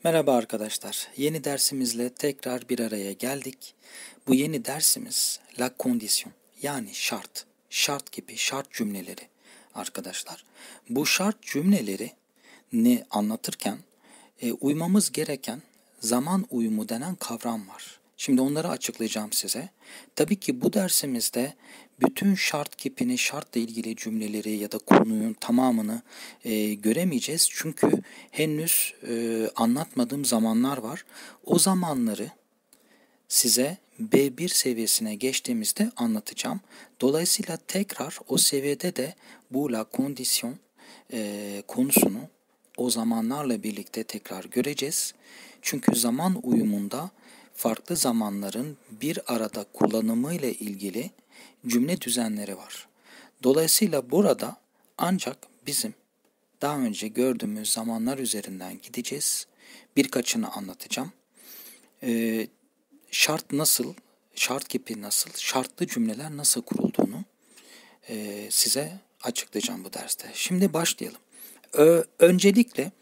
Merhaba arkadaşlar. Yeni dersimizle tekrar bir araya geldik. Bu yeni dersimiz la condition yani şart. Şart gibi şart cümleleri arkadaşlar. Bu şart cümleleri ne anlatırken uymamız gereken zaman uyumu denen kavram var. Şimdi onları açıklayacağım size. Tabii ki bu dersimizde bütün şart kipini, şartla ilgili cümleleri ya da konunun tamamını göremeyeceğiz. Çünkü henüz anlatmadığım zamanlar var. O zamanları size B1 seviyesine geçtiğimizde anlatacağım. Dolayısıyla tekrar o seviyede de bu la condition konusunu o zamanlarla birlikte tekrar göreceğiz. Çünkü zaman uyumunda farklı zamanların bir arada kullanımı ile ilgili cümle düzenleri var. Dolayısıyla burada ancak bizim daha önce gördüğümüz zamanlar üzerinden gideceğiz. Birkaçını anlatacağım. Şart nasıl, şart kipi nasıl, şartlı cümleler nasıl kurulduğunu size açıklayacağım bu derste. Şimdi başlayalım. Öncelikle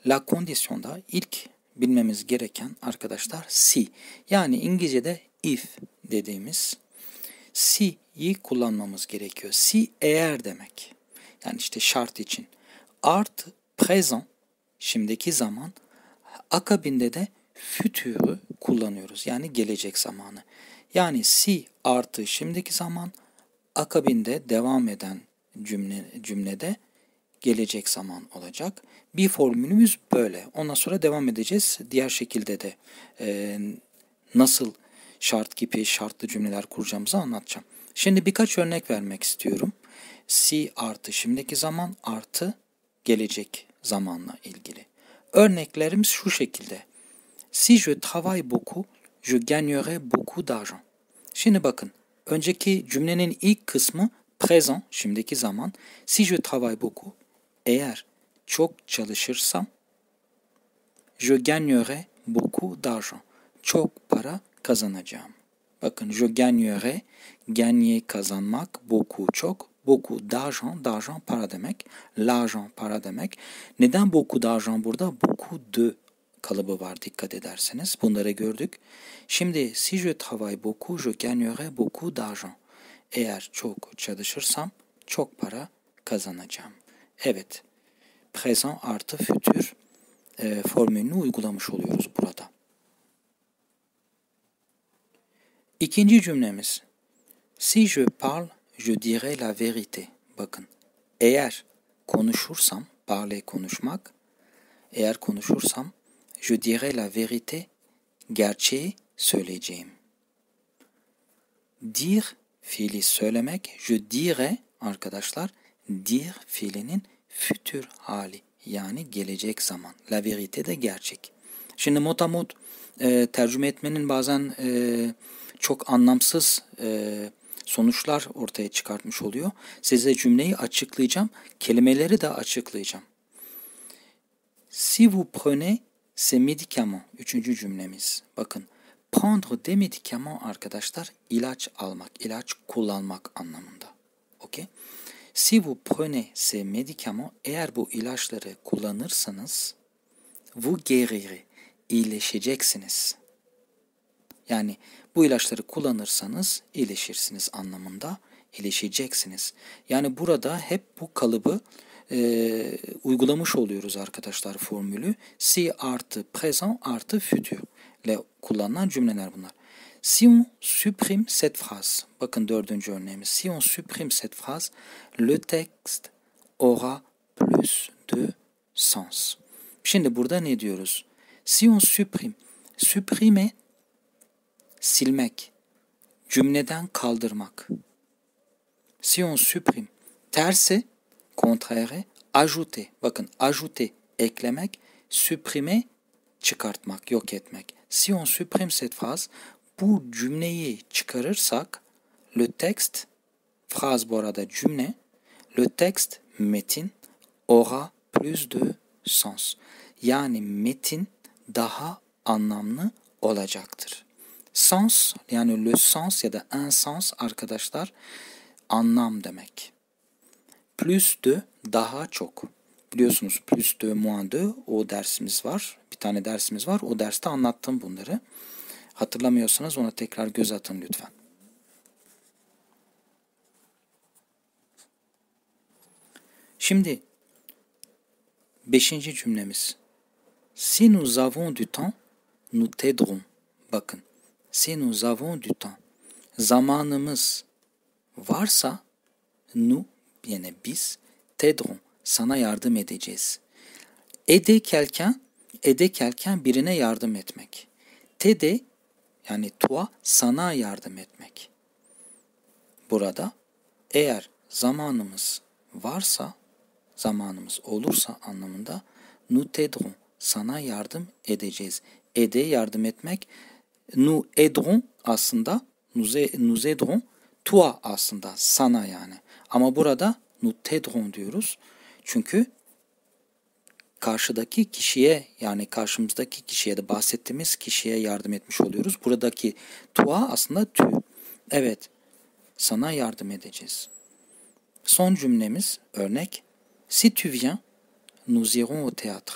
la condition'da ilk bilmemiz gereken arkadaşlar si. Yani İngilizce'de if dediğimiz si'yi kullanmamız gerekiyor. Si eğer demek. Yani işte şart için. Art présent şimdiki zaman, akabinde de futur'u kullanıyoruz. Yani gelecek zamanı. Yani si artı şimdiki zaman, akabinde devam eden cümlede gelecek zaman olacak. Bir formülümüz böyle. Ondan sonra devam edeceğiz. Diğer şekilde de nasıl şart gibi şartlı cümleler kuracağımızı anlatacağım. Şimdi birkaç örnek vermek istiyorum. Si artı şimdiki zaman artı gelecek zamanla ilgili. Örneklerimiz şu şekilde. Si je travaille beaucoup, je gagnerai beaucoup d'argent. Şimdi bakın, önceki cümlenin ilk kısmı présent, şimdiki zaman. Si je travaille beaucoup, eğer çok çalışırsam, je gagnerai beaucoup d'argent. Çok para kazanacağım. Bakın, je gagnerai, gagner kazanmak, beaucoup çok, beaucoup d'argent, d'argent para demek, l'argent para demek. Neden beaucoup d'argent burada? Beaucoup de kalıbı var dikkat ederseniz. Bunları gördük. Şimdi si je travaille beaucoup, je gagnerai beaucoup d'argent. Eğer çok çalışırsam çok para kazanacağım. Evet, présent artı futur formülünü uygulamış oluyoruz burada. İkinci cümlemiz. Si je parle, je dirai la vérité. Bakın, eğer konuşursam, parler konuşmak, eğer konuşursam, je dirai la vérité, gerçeği söyleyeceğim. Dire fiili söylemek, je dirai arkadaşlar, dire fiilinin futur hali yani gelecek zaman. La vérité de gerçek. Şimdi motamot tercüme etmenin bazen çok anlamsız sonuçlar ortaya çıkartmış oluyor. Size cümleyi açıklayacağım, kelimeleri de açıklayacağım. Si vous prenez ces médicaments, üçüncü cümlemiz. Bakın, prendre des médicaments arkadaşlar, ilaç almak, ilaç kullanmak anlamında. Okay? Si vous prenez ces médicaments, eğer bu ilaçları kullanırsanız, vous guérirez, iyileşeceksiniz. Yani bu ilaçları kullanırsanız iyileşirsiniz anlamında, iyileşeceksiniz. Yani burada hep bu kalıbı uygulamış oluyoruz arkadaşlar formülü. Si artı présent artı futur ile kullanılan cümleler bunlar. Si on supprime cette phrase, bakın dördüncü örneğimiz. Si on supprime cette phrase, le texte aura plus de sens. Şimdi burada ne diyoruz? Si on supprime, supprime silmek, cümleden kaldırmak. Si on supprime, tersi, contraire, ajouter. Bakın, ajouter, eklemek, supprimer, çıkartmak, yok etmek. Si on supprime cette phrase, bu cümleyi çıkarırsak, le texte, phrase bu arada cümle, le texte, metin, aura plus de sens. Yani metin daha anlamlı olacaktır. Sens, yani le sens ya da un sens arkadaşlar, anlam demek. Plus de, daha çok. Biliyorsunuz plus 2, moins 2 o dersimiz var. Bir tane dersimiz var. O derste anlattım bunları. Hatırlamıyorsanız ona tekrar göz atın lütfen. Şimdi 5. cümlemiz. Si nous avons du temps, nous t'aiderons. Bakın. Si nous avons du temps. Zamanımız varsa nous, yani biz, t'aiderons. Sana yardım edeceğiz. Aider quelqu'un birine yardım etmek. T'aider yani toi sana yardım etmek. Burada eğer zamanımız varsa, zamanımız olursa anlamında nous t'aiderons. Sana yardım edeceğiz. Aider yardım etmek. Nous aiderons aslında nous aiderons toi aslında sana yani. Ama burada nous t'aiderons diyoruz. Çünkü karşıdaki kişiye yani karşımızdaki kişiye de bahsettiğimiz kişiye yardım etmiş oluyoruz. Buradaki toi aslında tu. Evet, sana yardım edeceğiz. Son cümlemiz örnek. Si tu viens, nous irons au théâtre.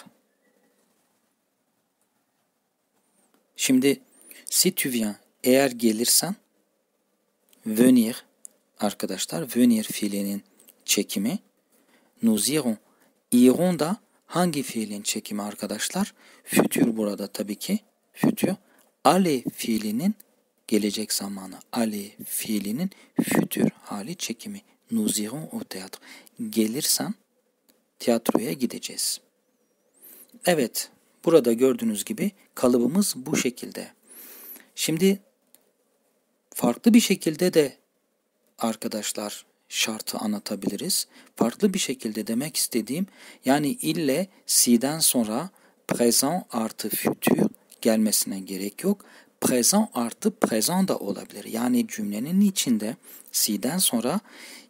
Şimdi si tu viens eğer gelirsen venir arkadaşlar venir fiilinin çekimi nous irons. Irons da hangi fiilin çekimi arkadaşlar? Futur burada tabii ki. Futur. Aller fiilinin gelecek zamanı. Aller fiilinin futur hali çekimi. Nous irons au théâtre. Gelirsen tiyatroya gideceğiz. Evet. Burada gördüğünüz gibi kalıbımız bu şekilde. Şimdi farklı bir şekilde de arkadaşlar şartı anlatabiliriz. Farklı bir şekilde demek istediğim yani ille si'den sonra présent artı futur gelmesine gerek yok. Présent artı présent da olabilir. Yani cümlenin içinde si'den sonra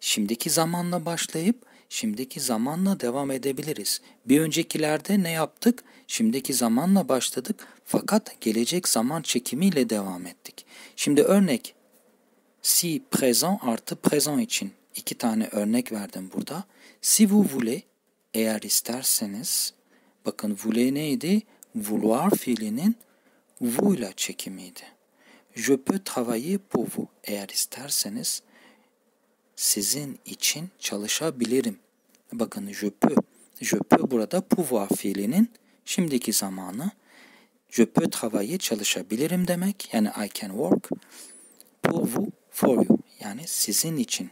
şimdiki zamanla başlayıp şimdiki zamanla devam edebiliriz. Bir öncekilerde ne yaptık? Şimdiki zamanla başladık fakat gelecek zaman çekimiyle devam ettik. Şimdi örnek si présent artı présent için 2 tane örnek verdim burada. Si vous voulez eğer isterseniz bakın voulez neydi? Vouloir fiilinin vous ile çekimiydi. Je peux travailler pour vous eğer isterseniz sizin için çalışabilirim. Bakın je peux burada pouvoir fiilinin şimdiki zamanı. Je peux travailler çalışabilirim demek. Yani I can work. Pour vous, for you. Yani sizin için.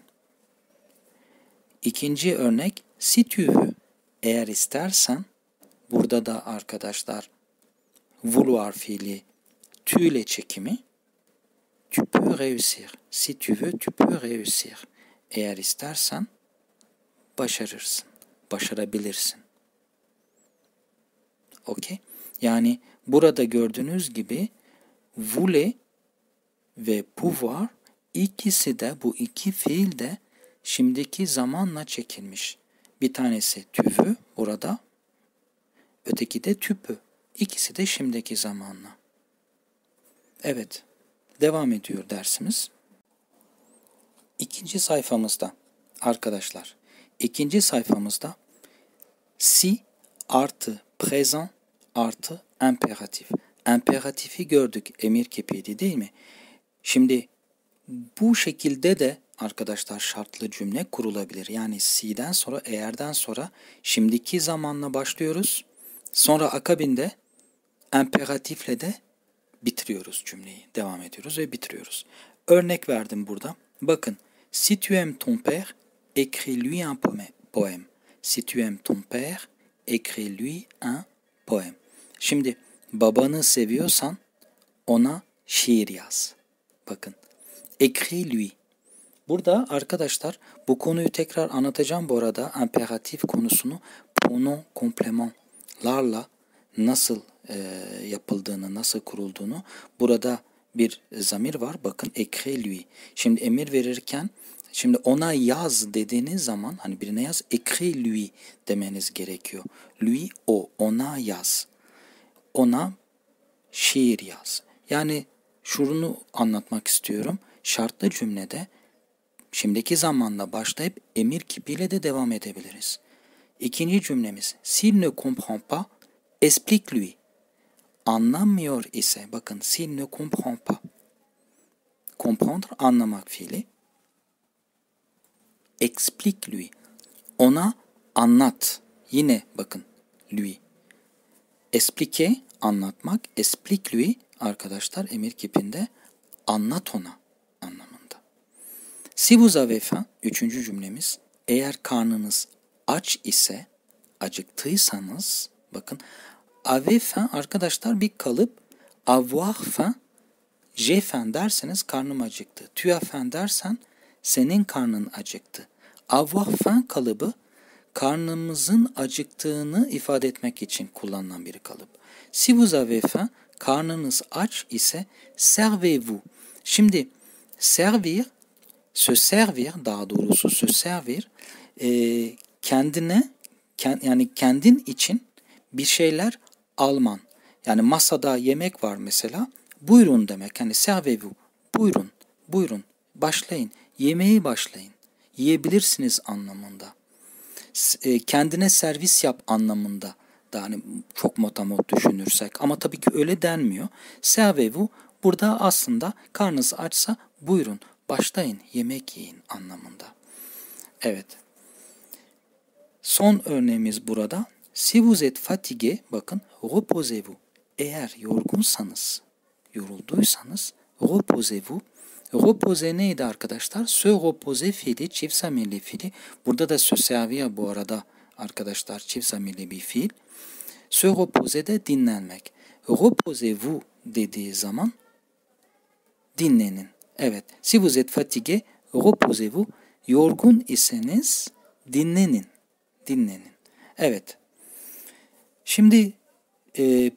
İkinci örnek si tu veux. Eğer istersen burada da arkadaşlar vouloir fiili tu ile çekimi. Tu peux réussir. Si tu veux, tu peux réussir. Eğer istersen başarırsın. Başarabilirsin. Okey? Yani burada gördüğünüz gibi voulez ve pouvoir ikisi de bu iki fiil de şimdiki zamanla çekilmiş. Bir tanesi tu veux burada, öteki de tu peux. İkisi de şimdiki zamanla. Evet, devam ediyor dersimiz. İkinci sayfamızda arkadaşlar, ikinci sayfamızda si artı présent artı imperatif. Imperatifi gördük, emir kipiydi değil mi? Şimdi bu şekilde de arkadaşlar şartlı cümle kurulabilir. Yani si'den sonra, eğerden sonra şimdiki zamanla başlıyoruz. Sonra akabinde imperatifle de bitiriyoruz cümleyi. Devam ediyoruz ve bitiriyoruz. Örnek verdim burada. Bakın. Si tu aimes ton père, écris-lui un poème. Si tu aimes ton père, écris-lui un poème. Şimdi babanı seviyorsan ona şiir yaz. Bakın. Écris-lui. Burada arkadaşlar bu konuyu tekrar anlatacağım bu arada. Imperatif konusunu pronom komplementlarla nasıl yapıldığını, nasıl kurulduğunu. Burada bir zamir var. Bakın écris-lui. Şimdi emir verirken şimdi ona yaz dediğiniz zaman hani birine yaz écris-lui demeniz gerekiyor. Lui o, ona yaz. Ona şiir yaz. Yani şunu anlatmak istiyorum. Şartlı cümlede şimdiki zamanla başlayıp emir kipiyle de devam edebiliriz. İkinci cümlemiz. S'il ne comprend pas, explique-lui. Anlamıyor ise, bakın, s'il ne comprend pas. Comprendre, anlamak fiili. Explique-lui. Ona anlat. Yine bakın, lui. Expliquer, anlatmak. Explique-lui, arkadaşlar, emir kipinde anlat ona anlamında. Si vous avez faim, üçüncü cümlemiz. Eğer karnınız aç ise, acıktıysanız, bakın, avez faim arkadaşlar bir kalıp. Avoir faim, j'ai faim derseniz karnım acıktı. Tu as faim dersen senin karnın acıktı. Avoir faim kalıbı karnımızın acıktığını ifade etmek için kullanılan bir kalıp. Si vous avez faim, karnınız aç ise servez-vous. Şimdi servir, se servir, daha doğrusu se servir, kendine, yani kendin için bir şeyler alman. Yani masada yemek var mesela, buyurun demek. Yani servez-vous, buyurun, buyurun, başlayın, yemeği başlayın, yiyebilirsiniz anlamında. Kendine servis yap anlamında da hani çok motamot düşünürsek, ama tabii ki öyle denmiyor. Servez-vous burada aslında karnınız açsa buyurun, başlayın, yemek yiyin anlamında. Evet. Son örneğimiz burada. Si vous êtes fatigué, bakın, reposez-vous. Eğer yorgunsanız, yorulduysanız, reposez-vous. Repose neydi arkadaşlar? Se repose fiili, çift zamirli fiili. Burada da se servir bu arada arkadaşlar çift zamirli bir fiil. Se repose de dinlenmek. Reposez-vous dediği zaman dinlenin. Evet. Si vous êtes fatigué, reposez-vous. Yorgun iseniz dinlenin. Dinlenin. Evet. Şimdi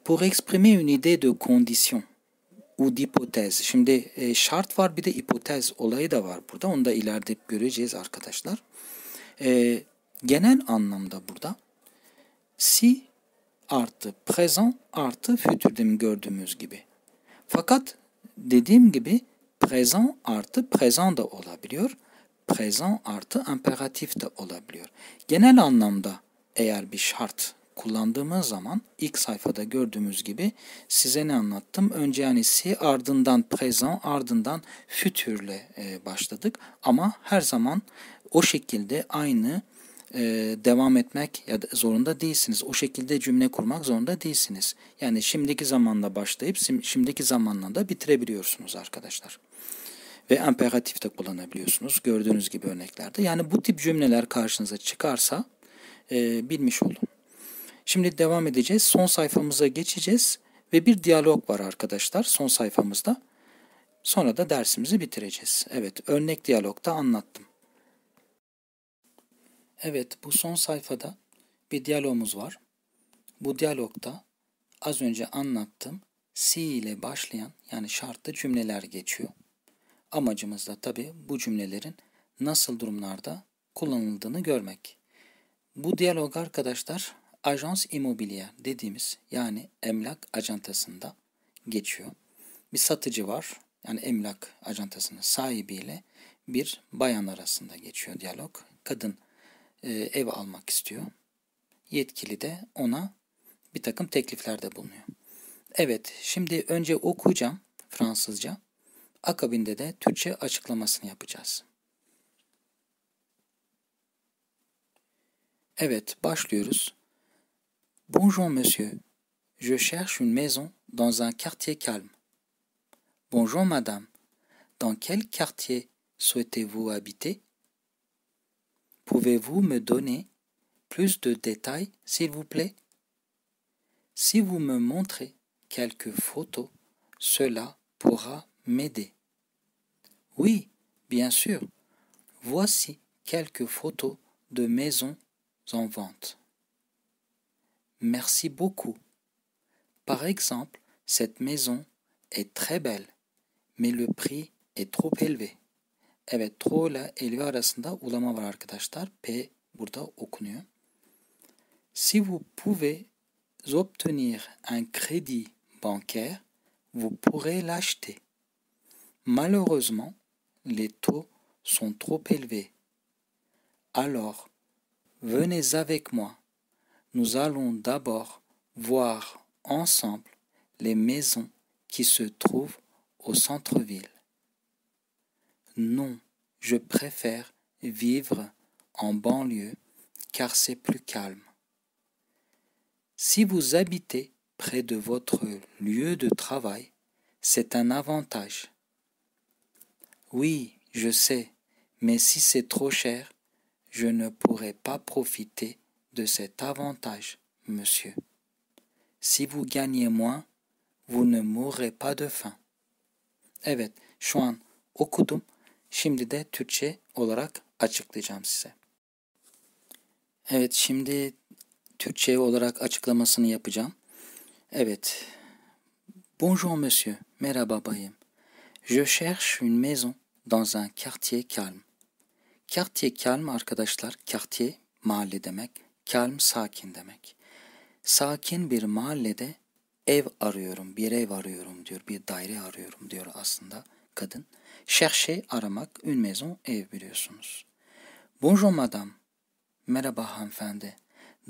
pour exprimer une idée de condition ou d'hypothèse. Şimdi şart var, bir de hipotez olayı da var burada. Onu da ileride göreceğiz arkadaşlar. Genel anlamda burada si artı présent artı futur demin gördüğümüz gibi. Fakat dediğim gibi présent artı présent da olabiliyor. Présent artı imperatif de olabiliyor. Genel anlamda eğer bir şart kullandığımız zaman ilk sayfada gördüğümüz gibi size ne anlattım? Önce yani si, ardından présent, ardından futur'le başladık. Ama her zaman o şekilde aynı devam etmek ya da zorunda değilsiniz. O şekilde cümle kurmak zorunda değilsiniz. Yani şimdiki zamanla başlayıp şimdiki zamanla da bitirebiliyorsunuz arkadaşlar. Ve imperatif de kullanabiliyorsunuz gördüğünüz gibi örneklerde. Yani bu tip cümleler karşınıza çıkarsa bilmiş olun. Şimdi devam edeceğiz. Son sayfamıza geçeceğiz ve bir diyalog var arkadaşlar son sayfamızda. Sonra da dersimizi bitireceğiz. Evet, örnek diyalogda anlattım. Evet, bu son sayfada bir diyalogumuz var. Bu diyalogda az önce anlattığım si ile başlayan yani şartlı cümleler geçiyor. Amacımız da tabii bu cümlelerin nasıl durumlarda kullanıldığını görmek. Bu diyalog arkadaşlar ajans immobilier dediğimiz yani emlak ajantasında geçiyor. Bir satıcı var, yani emlak ajantasının sahibiyle bir bayan arasında geçiyor diyalog. Kadın ev almak istiyor. Yetkili de ona bir takım tekliflerde bulunuyor. Evet, şimdi önce okuyacağım Fransızca. Akabinde de Türkçe açıklamasını yapacağız. Evet, başlıyoruz. Bonjour monsieur, je cherche une maison dans un quartier calme. Bonjour madame, dans quel quartier souhaitez-vous habiter? Pouvez-vous me donner plus de détails, s'il vous plaît? Si vous me montrez quelques photos, cela pourra m'aider. Oui, bien sûr. Voici quelques photos de maisons en vente. Merci beaucoup. Par exemple, cette maison est très belle, mais le prix est trop élevé. Evet, trop ile élevé arasında ulama var arkadaşlar. P burada okunuyor. Si vous pouvez obtenir un crédit bancaire, vous pourrez l'acheter. Malheureusement, les taux sont trop élevés. Alors, Venez avec moi. Nous allons d'abord voir ensemble les maisons qui se trouvent au centre-ville. Non, je préfère vivre en banlieue car c'est plus calme. Si vous habitez près de votre lieu de travail, c'est un avantage. Oui, je sais, mais si c'est trop cher, je ne pourrai pas profiter de cet avantage, monsieur. Si vous gagnez moins, vous ne mourrez pas de faim. Evet, şu an okudum. Şimdi de Türkçe olarak açıklayacağım size. Evet, şimdi Türkçe olarak açıklamasını yapacağım. Evet. Bonjour monsieur, merhaba bayım. Je cherche une maison dans un quartier calme. Quartier calme arkadaşlar, quartier mahalle demek, calme sakin demek. Sakin bir mahallede ev arıyorum, bir ev arıyorum diyor, bir daire arıyorum diyor aslında kadın. Chercher aramak, une maison ev biliyorsunuz. Bonjour madame, merhaba hanımefendi.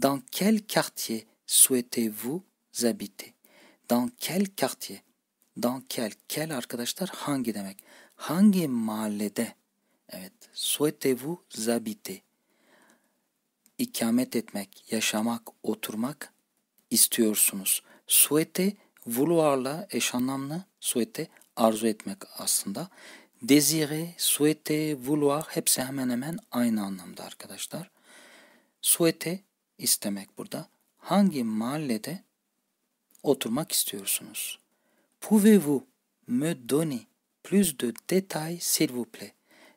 Dans quel quartier souhaitez-vous habiter? Dans quel quartier? Dans quel arkadaşlar hangi demek? Hangi mahallede? Evet, souhaitez-vous habiter? İkamet etmek, yaşamak, oturmak istiyorsunuz. Souhaiter, vouloir'la eş anlamlı, souhaiter arzu etmek aslında. Désirer, souhaiter, vouloir hepsi hemen hemen aynı anlamda arkadaşlar. Souhaiter istemek burada. Hangi mahallede oturmak istiyorsunuz? Pouvez-vous me donner plus de détails s'il vous plaît?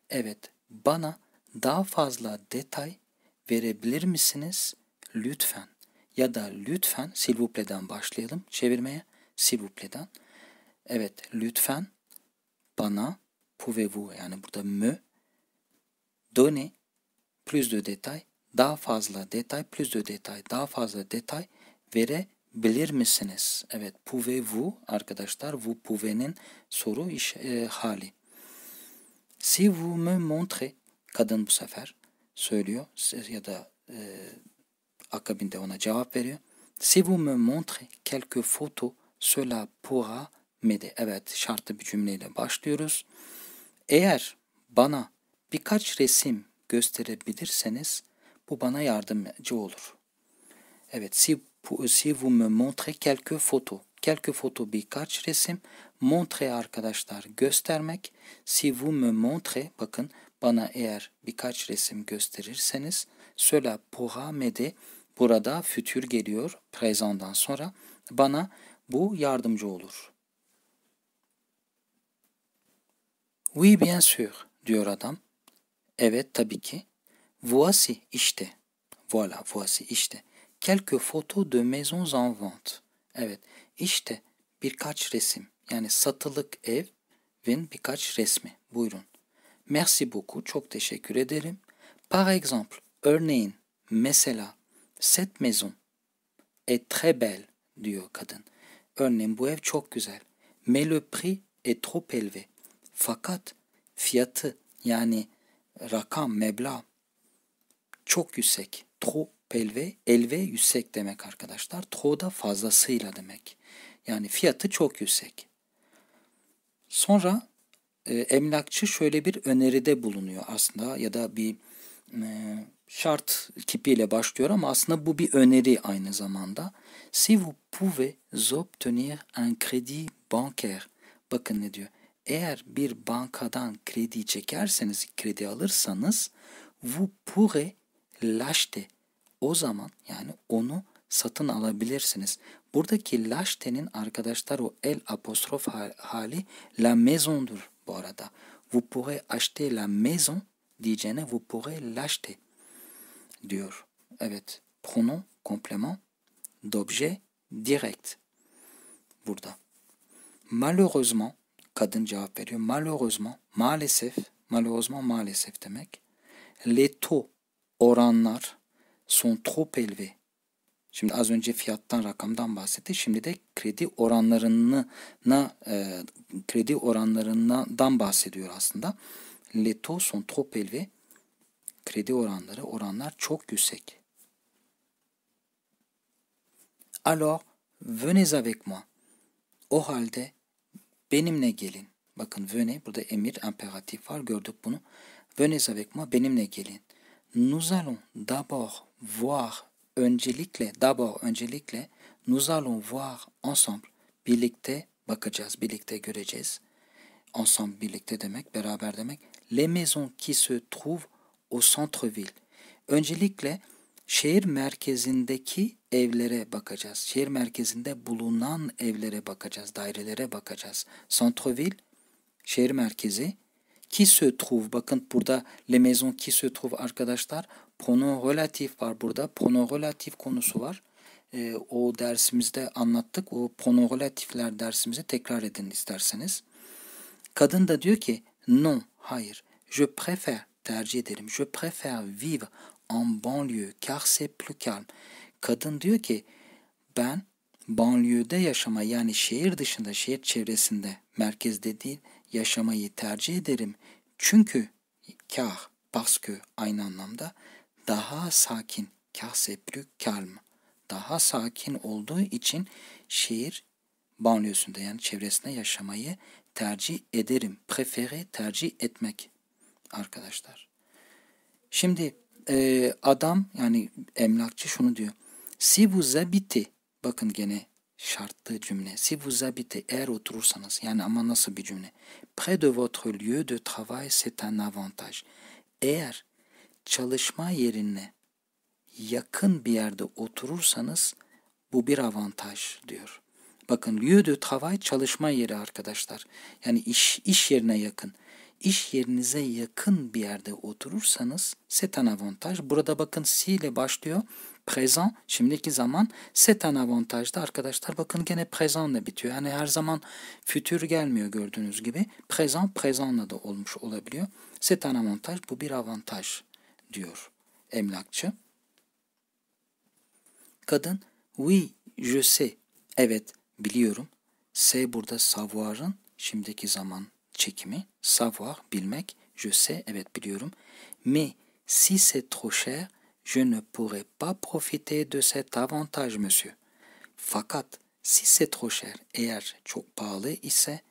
Evet, bana daha fazla detay verebilir misiniz? Lütfen. Ya da lütfen, s'il vous plaît'den başlayalım çevirmeye. S'il vous plaît'den. Evet, lütfen bana, pouvez-vous yani burada me, donner plus de détails, daha fazla detay, plus de détails, daha fazla detay verebilir misiniz? Evet, pouvez-vous arkadaşlar, vous pouvez'nin soru hali. Si vous me montrez, kadın bu sefer söylüyor ya da akabinde ona cevap veriyor. Si vous me montrez quelques photos, cela pourra m'aider. Evet, şartlı bir cümleyle başlıyoruz. Eğer bana birkaç resim gösterebilirseniz bu bana yardımcı olur. Evet, si vous me montrez quelques photos. Quelques photos birkaç resim. Montrer arkadaşlar göstermek. Si vous me montrez, bakın bana eğer birkaç resim gösterirseniz, cela pourra m'aider. Burada futur geliyor présent'dan sonra. Bana bu yardımcı olur. Oui bien sûr diyor adam. Evet tabii ki. Voici işte. Voilà voici işte. Quelques photos de maisons en vente. Evet işte birkaç resim. Yani satılık evin birkaç resmi. Buyurun. Merci beaucoup. Çok teşekkür ederim. Par exemple, örneğin, mesela, cette maison est très belle diyor kadın. Örneğin bu ev çok güzel. Mais le prix est trop élevé. Fakat fiyatı yani rakam, meblağ çok yüksek. Trop élevé, élevé yüksek demek arkadaşlar. Trop da fazlasıyla demek. Yani fiyatı çok yüksek. Sonra emlakçı şöyle bir öneride bulunuyor aslında ya da bir şart kipiyle başlıyor ama aslında bu bir öneri aynı zamanda. Si vous pouvez obtenir un crédit bancaire. Bakın ne diyor. Eğer bir bankadan kredi çekerseniz, kredi alırsanız vous pourrez l'acheter. O zaman yani onu satın alabilirsiniz. Buradaki l'acheter'nin arkadaşlar o el apostrof hali la maison'dur bu arada. Vous pourrez acheter la maison diyeceğine vous pourrez l'acheter diyor. Evet. Pronom, complément d'objet direct. Burada. Malheureusement, kadın cevap veriyor. Malheureusement, maalesef, malheureusement maalesef demek. Les taux, oranlar sont trop élevés. Şimdi az önce fiyattan, rakamdan bahsetti. Şimdi de kredi oranlarından bahsediyor aslında. Les taux sont trop élevés. Kredi oranlar çok yüksek. Alors, venez avec moi. O halde benimle gelin. Bakın venez, burada emir, imperatif var, gördük bunu. Venez avec moi, benimle gelin. Nous allons d'abord voir, öncelikle, nous allons voir ensemble. Birlikte bakacağız, birlikte göreceğiz. Ensemble, birlikte demek, beraber demek. Les maisons qui se trouvent au centre-ville. Öncelikle şehir merkezindeki evlere bakacağız. Şehir merkezinde bulunan evlere bakacağız, dairelere bakacağız. Centre-ville, şehir merkezi. Qui se trouve, bakın burada les maisons qui se trouve arkadaşlar. Pronom relatif var burada. Pronom relatif konusu var. O dersimizde anlattık. O pronom relatifler dersimizi tekrar edin isterseniz. Kadın da diyor ki non, hayır. Je préfère, tercih ederim. Je préfère vivre en banlieue car c'est plus calme. Kadın diyor ki ben banliyöde yaşama, yani şehir dışında, şehir çevresinde, merkezde değil yaşamayı tercih ederim. Çünkü car, parce que aynı anlamda daha sakin, car c'est plus calme. Daha sakin olduğu için şehir banliyösünde, yani çevresinde yaşamayı tercih ederim. Préférer, tercih etmek arkadaşlar. Şimdi adam, yani emlakçı şunu diyor. Si vous habitez, bakın gene şartlı cümle. Si vous habitez, eğer oturursanız, yani ama nasıl bir cümle? Près de votre lieu de travail, c'est un avantage. Eğer çalışma yerine yakın bir yerde oturursanız bu bir avantaj diyor. Bakın lieu de travail, çalışma yeri arkadaşlar. Yani iş yerine yakın. İş yerinize yakın bir yerde oturursanız c'est un avantage. Burada bakın si ile başlıyor. Présent, şimdiki zaman. C'est un avantage da arkadaşlar bakın gene présent ile bitiyor. Yani her zaman futur gelmiyor gördüğünüz gibi. Présent'la da olmuş olabiliyor. C'est un avantage, bu bir avantaj diyor emlakçı. Kadın, oui, je sais. Evet, biliyorum. C'est burada savoir'ın şimdiki zaman çekimi. Savoir, bilmek. Je sais, evet biliyorum. Mais si c'est trop cher, je ne pourrai pas profiter de cet avantage, monsieur. Fakat si c'est trop cher, eğer çok pahalı ise,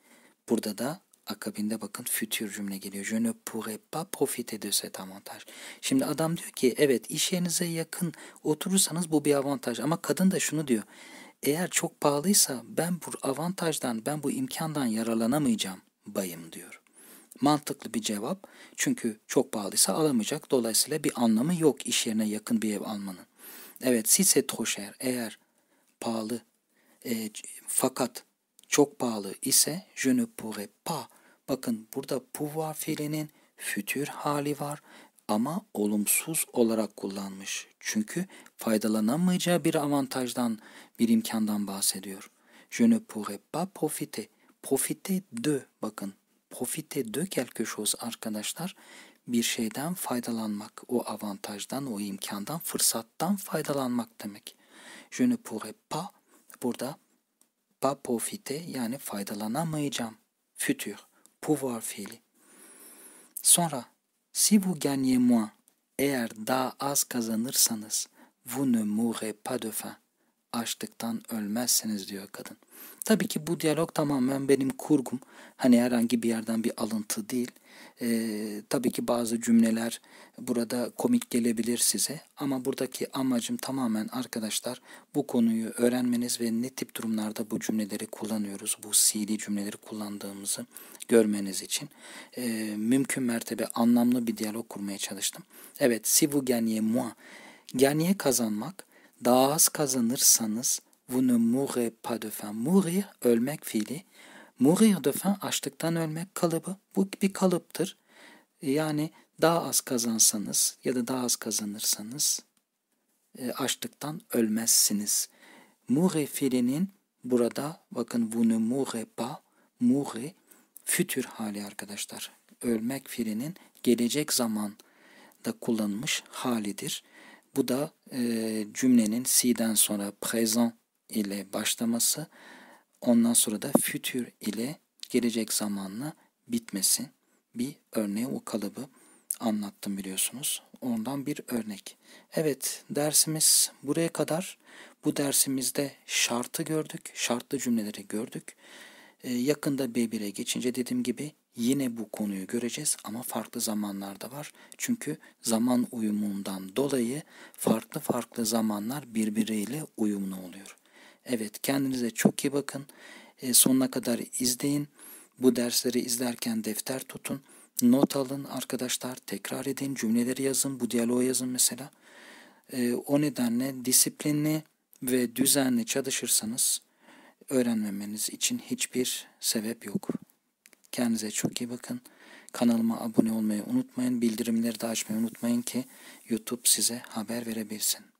burada da akabinde bakın futur cümle geliyor. Je ne pourrai pas profiter de cet avantage. Şimdi adam diyor ki evet, iş yerinize yakın oturursanız bu bir avantaj. Ama kadın da şunu diyor. Eğer çok pahalıysa ben bu avantajdan, ben bu imkandan yararlanamayacağım bayım diyor. Mantıklı bir cevap. Çünkü çok pahalıysa alamayacak. Dolayısıyla bir anlamı yok iş yerine yakın bir ev almanın. Evet, si c'est trop cher, eğer pahalı fakat çok pahalı ise je ne pourrais pas. Bakın burada pouvoir fiilinin futur hali var ama olumsuz olarak kullanmış. Çünkü faydalanamayacağı bir avantajdan, bir imkandan bahsediyor. Je ne pourrais pas profiter. Profiter de, bakın profiter de quelque chose arkadaşlar. Bir şeyden faydalanmak, o avantajdan, o imkandan, fırsattan faydalanmak demek. Je ne pourrais pas, burada pas profiter, yani faydalanamayacağım. Futur, pouvoir fiili. Sonra si vous gagnez moins, eğer daha az kazanırsanız, vous ne mourrez pas de faim. Açlıktan ölmezsiniz diyor kadın. Tabii ki bu diyalog tamamen benim kurgum. Hani herhangi bir yerden bir alıntı değil. Tabii ki bazı cümleler burada komik gelebilir size. Ama buradaki amacım tamamen arkadaşlar bu konuyu öğrenmeniz ve ne tip durumlarda bu cümleleri kullanıyoruz, bu fiili cümleleri kullandığımızı görmeniz için. Mümkün mertebe anlamlı bir diyalog kurmaya çalıştım. Evet, si vous gagnez moins. Gagner, kazanmak. Daha az kazanırsanız vous ne mourrez pas de faim. Mourir, ölmek fiili. Mourir de faim, açlıktan ölmek kalıbı. Bu bir kalıptır. Yani daha az kazansanız ya da daha az kazanırsanız açlıktan ölmezsiniz. Mourir fiilinin burada bakın vous ne mourrez pas, mourir futur hali arkadaşlar. Ölmek fiilinin gelecek zamanda kullanılmış halidir. Bu da cümlenin si'den sonra présent ile başlaması, ondan sonra da futur ile gelecek zamanla bitmesi. Bir örneği, o kalıbı anlattım biliyorsunuz. ondan bir örnek. Evet, dersimiz buraya kadar. Bu dersimizde şartı gördük, şartlı cümleleri gördük. Yakında B1'e geçince dediğim gibi yine bu konuyu göreceğiz ama farklı zamanlarda var. Çünkü zaman uyumundan dolayı farklı farklı zamanlar birbiriyle uyumlu oluyor. Evet, kendinize çok iyi bakın. Sonuna kadar izleyin. Bu dersleri izlerken defter tutun. Not alın arkadaşlar. Tekrar edin. Cümleleri yazın. Bu diyaloğu yazın mesela. O nedenle disiplinli ve düzenli çalışırsanız öğrenmemeniz için hiçbir sebep yok. Kendinize çok iyi bakın. Kanalıma abone olmayı unutmayın. Bildirimleri de açmayı unutmayın ki YouTube size haber verebilsin.